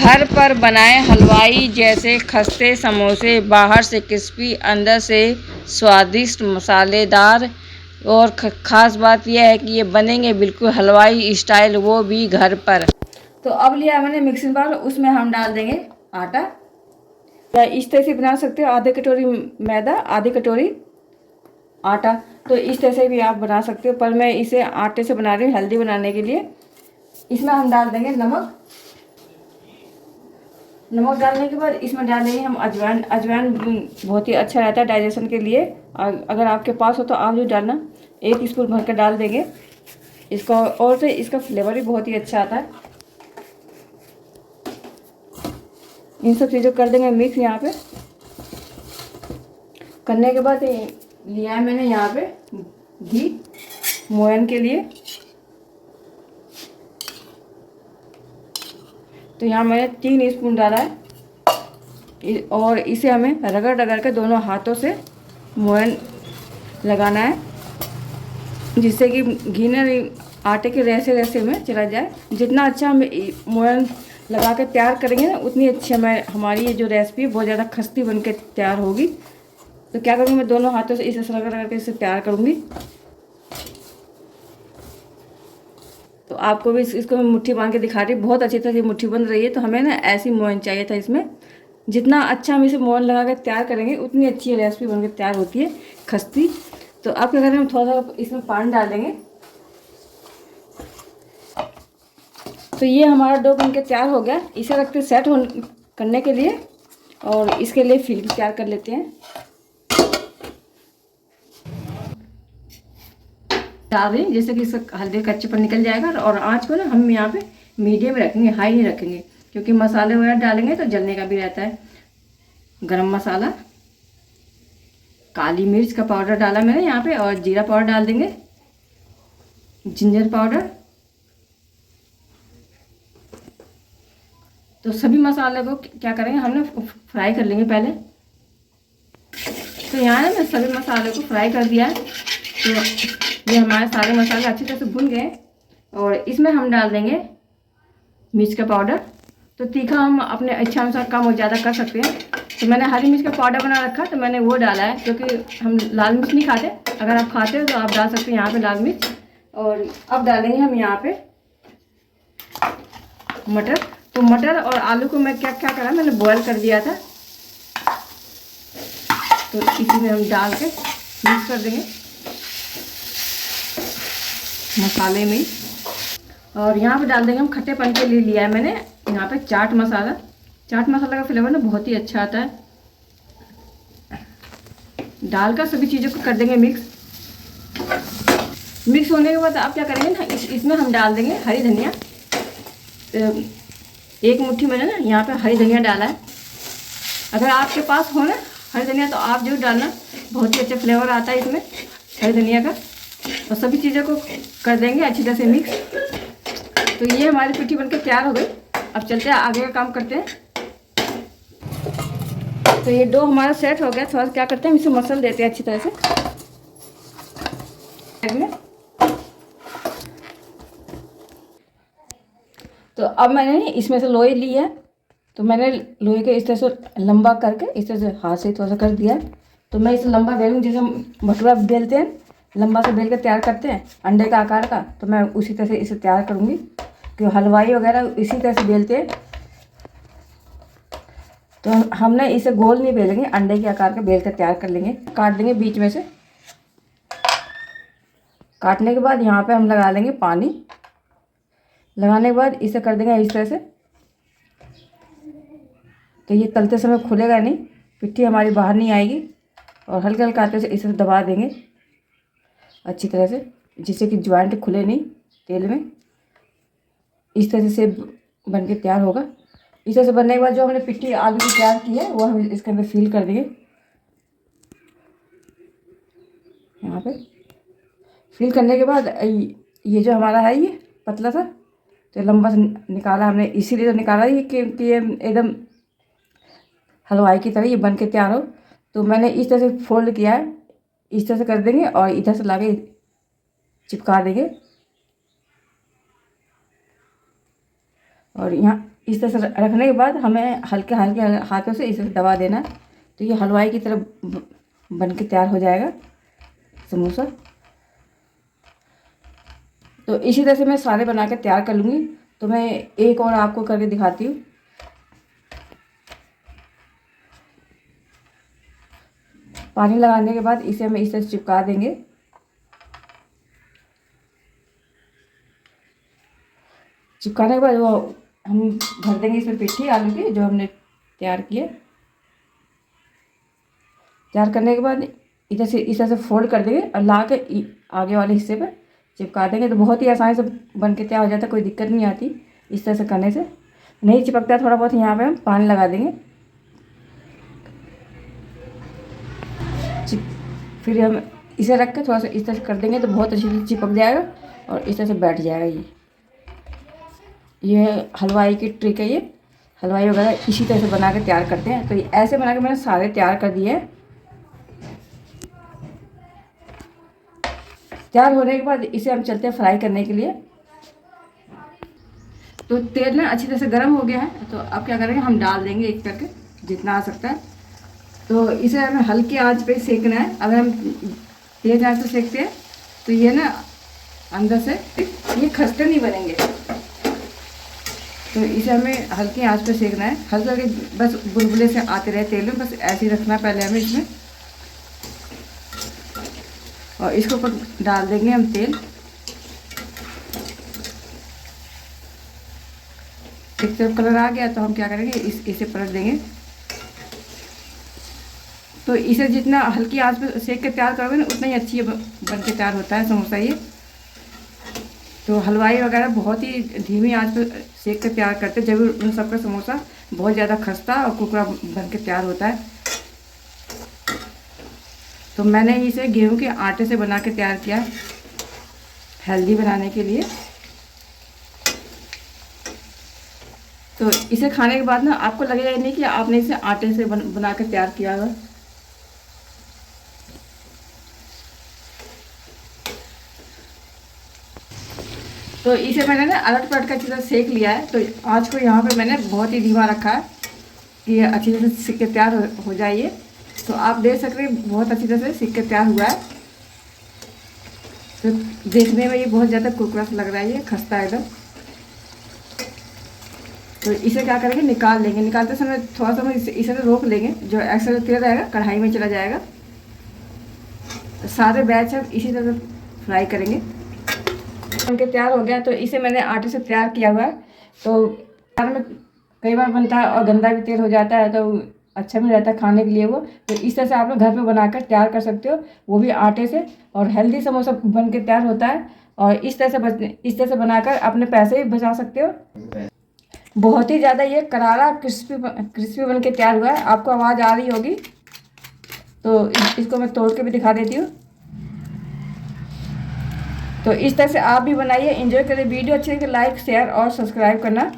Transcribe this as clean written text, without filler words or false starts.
घर पर बनाए हलवाई जैसे खस्ते समोसे, बाहर से क्रिस्पी, अंदर से स्वादिष्ट मसालेदार। और ख़ास बात यह है कि ये बनेंगे बिल्कुल हलवाई स्टाइल, वो भी घर पर। तो अब लिया मैंने मिक्सिंग बाउल, उसमें हम डाल देंगे आटा। या इस तरह से बना सकते हो, आधे कटोरी मैदा, आधी कटोरी आटा। तो इस तरह से भी आप बना सकते हो, पर मैं इसे आटे से बना रही हूँ हेल्दी बनाने के लिए। इसमें हम डाल देंगे नमक। नमक डालने के बाद इसमें डालेंगे हम अजवाइन। अजवाइन बहुत ही अच्छा रहता है डाइजेशन के लिए। अगर आपके पास हो तो आप जो डालना, 1 स्पून भर कर डाल देंगे इसका, और तो इसका फ्लेवर भी बहुत ही अच्छा आता है। इन सब चीज़ों कर देंगे मिक्स। यहाँ पे करने के बाद लिया है मैंने यहाँ पे घी मोयन के लिए। तो यहाँ मैंने 3 स्पून डाला है, और इसे हमें रगड़ रगड़ के दोनों हाथों से मोयन लगाना है, जिससे कि घी ना आटे के रेसे रेसे में चला जाए। जितना अच्छा हम मोयन लगा के तैयार करेंगे ना, उतनी अच्छी हमारी ये जो रेसिपी बहुत ज़्यादा खस्ती बन के तैयार होगी। तो क्या करूँगी, मैं दोनों हाथों से इसे रगड़ रगड़ के इसे तैयार करूँगी। तो आपको भी इसको मैं मुट्ठी बांध के दिखा रही हूँ, बहुत अच्छी तरह से मुट्ठी बन रही है। तो हमें ना ऐसी मोयन चाहिए था इसमें। जितना अच्छा हम इसे मोयन लगा कर तैयार करेंगे, उतनी अच्छी रेसिपी बनकर तैयार होती है खस्ती। तो अब क्या करें, हम थोड़ा सा इसमें पानी डाल देंगे। तो ये हमारा डो बनके तैयार हो गया। इसे रखते सेट करने के लिए, और इसके लिए फिल तैयार कर लेते हैं। डाल दें जैसे कि इसका हल्दी कच्चेपन निकल जाएगा। और आँच को ना हम यहाँ पे मीडियम रखेंगे, हाई नहीं रखेंगे, क्योंकि मसाले वगैरह डालेंगे तो जलने का भी रहता है। गरम मसाला, काली मिर्च का पाउडर डाला मैंने यहाँ पे, और जीरा पाउडर डाल देंगे, जिंजर पाउडर। तो सभी मसाले को क्या करेंगे, हम ना फ्राई कर लेंगे पहले। तो यहाँ ना मैं सभी मसाले को फ्राई कर दिया है। तो ये हमारे सारे मसाले अच्छी तरह से भुन गए, और इसमें हम डाल देंगे मिर्च का पाउडर। तो तीखा हम अपने इच्छा अनुसार कम और ज़्यादा कर सकते हैं। तो मैंने हरी मिर्च का पाउडर बना रखा, तो मैंने वो डाला है, क्योंकि हम लाल मिर्च नहीं खाते। अगर आप खाते हो तो आप डाल सकते हैं यहाँ पे लाल मिर्च। और अब डालेंगे हम यहाँ पे मटर। तो मटर और आलू को मैं क्या क्या करा, मैंने बॉयल कर दिया था। तो इसी में हम डाल के मिक्स कर देंगे मसाले में। और यहाँ पे डाल देंगे हम खट्टेपन के लिए लिया है मैंने यहाँ पे चाट मसाला। चाट मसाला का फ्लेवर ना बहुत ही अच्छा आता है। डालकर सभी चीज़ों को कर देंगे मिक्स। मिक्स होने के बाद आप क्या करेंगे ना, इसमें हम डाल देंगे हरी धनिया। 1 मुट्ठी मैंने ना यहाँ पे हरी धनिया डाला है। अगर आपके पास हो ना हरी धनिया, तो आप जरूर डालना, बहुत ही अच्छा फ्लेवर आता है इसमें हरी धनिया का। और सभी चीज़ों को कर देंगे अच्छी तरह से मिक्स। तो ये हमारी पिट्ठी बनकर तैयार हो गई। अब चलते हैं आगे का काम करते हैं। तो ये डो हमारा सेट हो गया। थोड़ा सा क्या करते हैं, हम इसे मसल देते हैं अच्छी तरह से में। तो अब मैंने इसमें से लोई ली है। तो मैंने लोहे के इस तरह से लंबा करके इस तरह से हाथ से थोड़ा सा कर दिया। तो मैं इसे लंबा बेलूँ, जैसे हम भटूरा बेलते हैं, लंबा से बेल कर तैयार करते हैं अंडे का आकार का। तो मैं उसी तरह से इसे तैयार करूँगी, क्योंकि हलवाई वगैरह इसी तरह से बेलते हैं। तो हमने इसे गोल नहीं बेलेंगे, अंडे के आकार का बेल कर तैयार कर लेंगे। काट देंगे बीच में से। काटने के बाद यहाँ पे हम लगा लेंगे पानी। लगाने के बाद इसे कर देंगे इस तरह से। तो ये तलते समय खुलेगा नहीं, पिट्ठी हमारी बाहर नहीं आएगी। और हल्का हल्का हाथों से इसे दबा देंगे अच्छी तरह से, जिससे कि ज्वाइंट खुले नहीं तेल में। इस तरह से बन के तैयार होगा। इस तरह से बनने के बाद जो हमने पिट्ठी आलू की तैयार की है, वो हम इसके अंदर फिल कर देंगे। यहाँ पे फिल करने के बाद ये जो हमारा है ये पतला सा, तो लंबा सा निकाला हमने, इसीलिए तो निकाला ये कि ये एकदम हलवाई की तरह ये बन के तैयार हो। तो मैंने इस तरह से फोल्ड किया है, इस तरह से कर देंगे और इधर से लाके चिपका देंगे। और यहाँ इस तरह से रखने के बाद हमें हल्के हल्के हाथों से इसे दबा देना, तो ये हलवाई की तरह बन के तैयार हो जाएगा समोसा। तो इसी तरह से मैं सारे बना के तैयार कर लूँगी। तो मैं एक और आपको करके दिखाती हूँ। पानी लगाने के बाद इसे हम इस तरह चिपका देंगे। चिपकाने के बाद वो हम भर देंगे इसमें पिट्ठी आलू की जो हमने तैयार किए। तैयार करने के बाद इधर से इस तरह से फोल्ड कर देंगे और ला के आगे वाले हिस्से पर चिपका देंगे। तो बहुत ही आसानी से बन के तैयार हो जाता है, कोई दिक्कत नहीं आती इस तरह से करने से। नहीं चिपकता थोड़ा बहुत, यहाँ पे हम पानी लगा देंगे। फिर हम इसे रख के थोड़ा सा इस तरह से कर देंगे तो बहुत अच्छी से चिपक जाएगा और इस तरह से बैठ जाएगा। ये हलवाई की ट्रिक है। ये हलवाई वगैरह इसी तरह से बना के तैयार करते हैं। तो ऐसे बना के मैंने सारे तैयार कर दिए हैं। तैयार होने के बाद इसे हम चलते हैं फ्राई करने के लिए। तो तेल ना अच्छी तरह से गर्म हो गया है, तो अब क्या करेंगे, हम डाल देंगे एक करके जितना आ सकता है। तो इसे हमें हल्की आंच पे सेकना है। अगर हम तेज आंच पे सेकते हैं तो ये ना अंदर से ये खस्ते नहीं बनेंगे। तो इसे हमें हल्की आंच पे सेकना है, हल्के हल्के बस बुलबुले से आते रहे तेल में, बस ऐसे ही रखना पहले हमें इसमें। और इसके ऊपर डाल देंगे हम तेल। एक तरफ कलर आ गया तो हम क्या करेंगे, इसे पलट देंगे। तो इसे जितना हल्की आंच पे सेक के तैयार करोगे ना उतना ही अच्छी बन के तैयार होता है समोसा ये। तो हलवाई वगैरह बहुत ही धीमी आंच पे सेक के तैयार करते हैं, जब उन सबका समोसा बहुत ज़्यादा खस्ता और कुरकुरा बन के तैयार होता है। तो मैंने इसे गेहूं के आटे से बना के तैयार किया है हेल्दी बनाने के लिए। तो इसे खाने के बाद ना आपको लगेगा नहीं कि आपने इसे आटे से बना के तैयार किया है। तो इसे मैंने ना अलट पलट कर अच्छी तरह सेक लिया है। तो आँच को यहाँ पे मैंने बहुत ही धीमा रखा है कि ये अच्छी तरह से सिक के तैयार हो जाइए। तो आप देख सकते हैं बहुत अच्छी तरह से सिक के तैयार हुआ है। तो देखने में ये बहुत ज़्यादा कुरकुरा सा लग रहा है, ये खस्ता है एकदम। तो इसे क्या करेंगे, निकाल लेंगे। निकालते समय थोड़ा सा हम इसे रोक लेंगे, जो एक्स्ट्रा तेल रहेगा कढ़ाई में चला जाएगा। तो सारे बैच हम इसी तरह फ्राई करेंगे। बनके तैयार हो गया। तो इसे मैंने आटे से तैयार किया हुआ है। तो में कई बार बनता है और गंदा भी तेल हो जाता है, तो अच्छा भी रहता है खाने के लिए वो। तो इस तरह से आप लोग घर पे बनाकर तैयार कर सकते हो, वो भी आटे से। और हेल्दी समोसा बन के तैयार होता है। और इस तरह से बनाकर अपने पैसे भी बचा सकते हो। बहुत ही ज़्यादा ये करारा क्रिस्पी बन के तैयार हुआ है। आपको आवाज़ आ रही होगी, तो इसको मैं तोड़ के भी दिखा देती हूँ। तो इस तरह से आप भी बनाइए, एंजॉय करिए। वीडियो अच्छी लगे लाइक शेयर और सब्सक्राइब करना